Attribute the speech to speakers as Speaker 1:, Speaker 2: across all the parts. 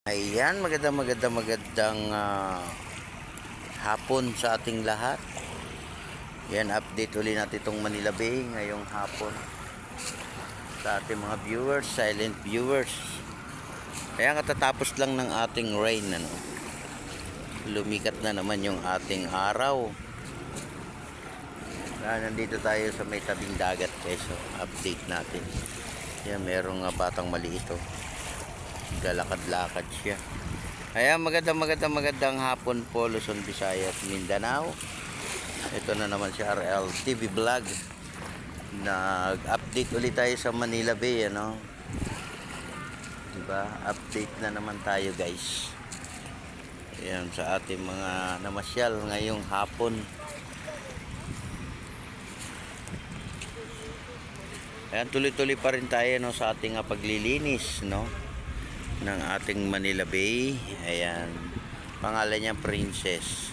Speaker 1: Ayan, magandang hapon sa ating lahat. Yan, update uli natin itong Manila Bay ngayong hapon sa ating mga viewers, silent viewers. Kaya katatapos lang ng ating rain, lumikat na naman yung ating araw. Nandito tayo sa may tabing dagat, guys. So, update natin. Yan, merong batang maliit, galakad-lakad siya. Ayan, magandang hapon po, Luzon, Visayas, Mindanao. Ito na naman si RL TV Vlog. Nag-update ulit tayo sa Manila Bay, diba? Update na naman tayo, guys. Ayan, sa ating mga namasyal ngayong hapon. Ayan, tuloy-tuloy pa rin tayo, sa ating paglilinis, ng ating Manila Bay. Ayan, pangalan niya Princess.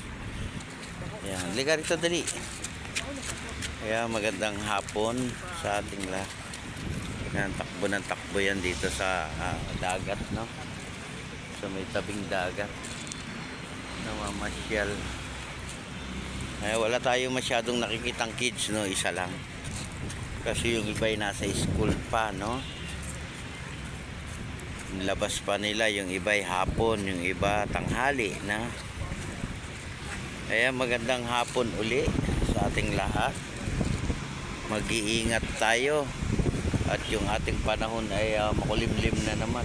Speaker 1: Ayan, liga rito, dali. Ayan, magandang hapon sa ating lahat. Ayan, takbo ng takbo yan dito sa dagat, sa may tabing dagat, namamasyal. Ayan, wala tayo masyadong nakikitang kids, isa lang, kasi yung iba ay nasa school pa, labas pa nila, yung iba ay hapon, yung iba tanghali na. Kaya magandang hapon uli sa ating lahat. Mag-iingat tayo at yung ating panahon ay makulimlim na naman,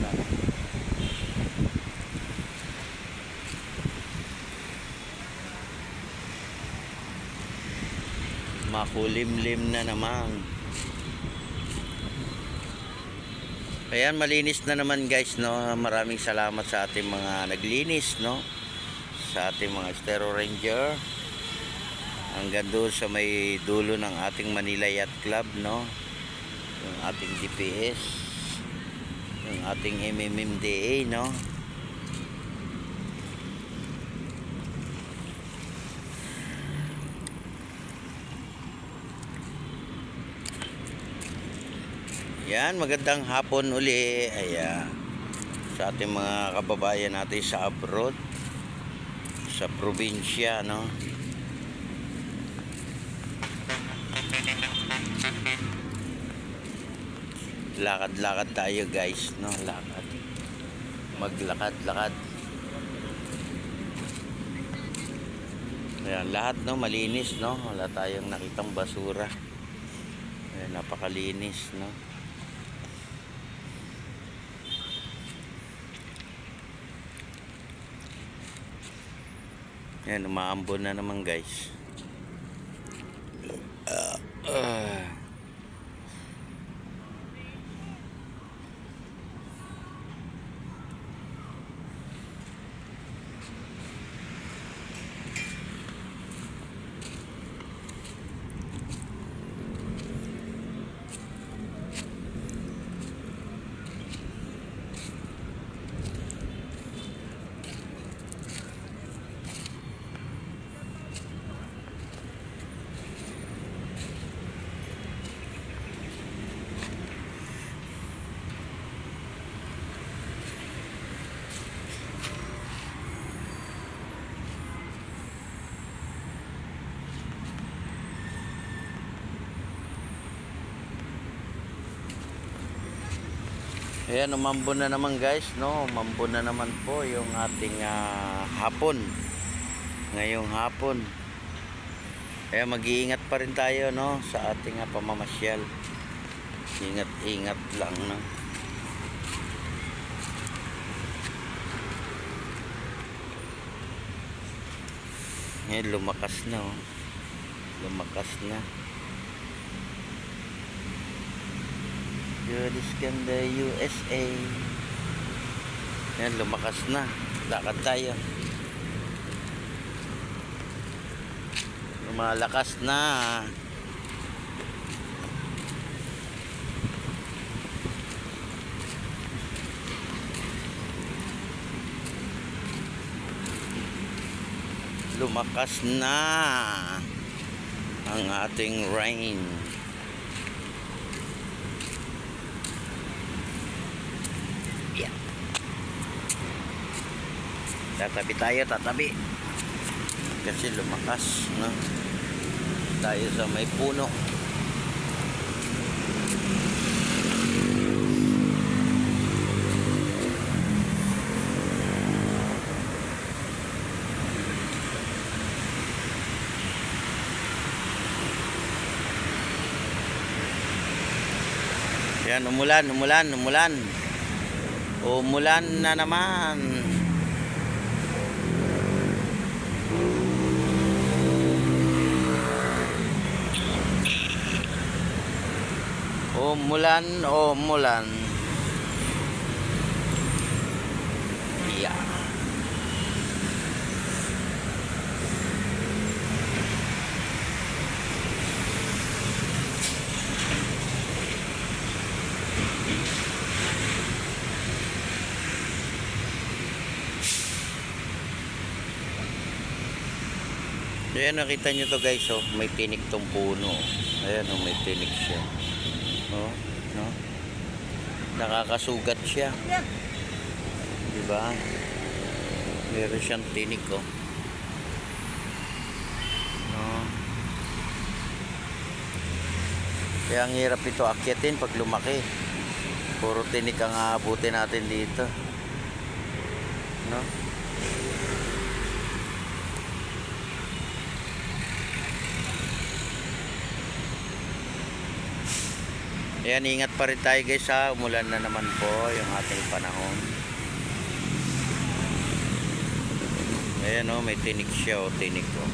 Speaker 1: makulimlim na naman. Ayan, malinis na naman, guys, maraming salamat sa ating mga naglinis, sa ating mga Stero Ranger hanggang doon sa may dulo ng ating Manila Yacht Club, yung ating GPS, yung ating MMMDA, Yan, magandang hapon uli. Ayan, sa ating mga kababayan natin sa abroad, sa probinsya, lakad-lakad tayo, guys, lakad, maglakad-lakad. Ayan, lahat, malinis, wala tayong nakitang basura. Ayan, napakalinis, Ayan, umaambon na naman, guys. Ayan, umambon na naman, guys, umambon na naman po yung ating hapon ngayong hapon. Kaya mag-iingat pa rin tayo, sa ating pamamasyal. Ingat lang, Ngayon, lumakas na, lumakas na. Iskandar, USA. Yan, lumakas na. Lakad tayo. Lumalakas na. Lumakas na ang ating rain. Tatabi tayo, tatabi. Kasi lumakas, no? Tayo sa may puno. Yan, umulan. Umulan na naman. Umulan. Yeah. Ayan, nakita nyo to guys, oh, may tinik tong puno. Ayan, oh, may tinik siya. Oh, no? Nakakasugat siya. Diba? Meron siyang tinik, oh. No? Kaya ang hirap ito akyatin pag lumaki. Puro tinik ang aabutin natin dito. No? Ayan, ingat pa rin tayo guys ha. Umulan na naman po yung ating panahon. Ayan o, may tinik siya o, tinik o.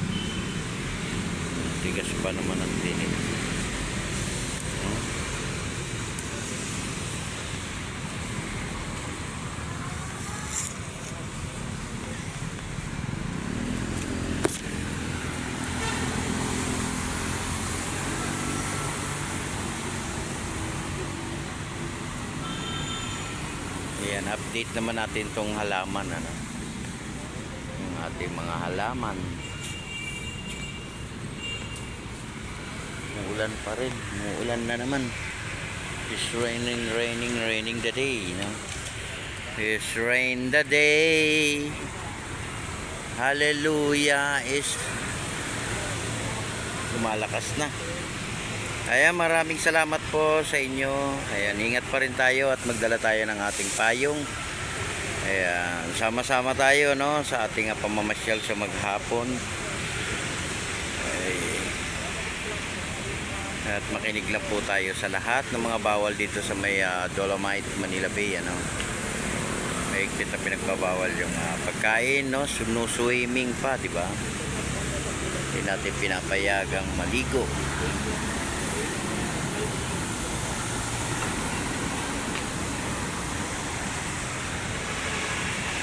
Speaker 1: Tigas pa naman ang tinik. Ayan, update naman natin tong halaman, ano? Yung ating mga halaman. Umuulan pa rin. Umuulan na naman. It's raining the day, no? It's rain the day. Hallelujah is lumalakas na. Ayan, maraming salamat po sa inyo. Ayan, ingat pa rin tayo at magdala tayo ng ating payong. Ayan, sama-sama tayo, no, sa ating pamamasyal sa maghapon. At makinig lang po tayo sa lahat ng mga bawal dito sa may Dolomite, Manila Bay, ano. Mahigpit na pinagbabawal yung pagkain, no, swimming pa, di ba? Hindi natin pinapayagang maligo.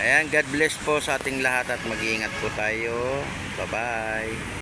Speaker 1: Ayan, God bless po sa ating lahat at mag-iingat po tayo. Bye-bye.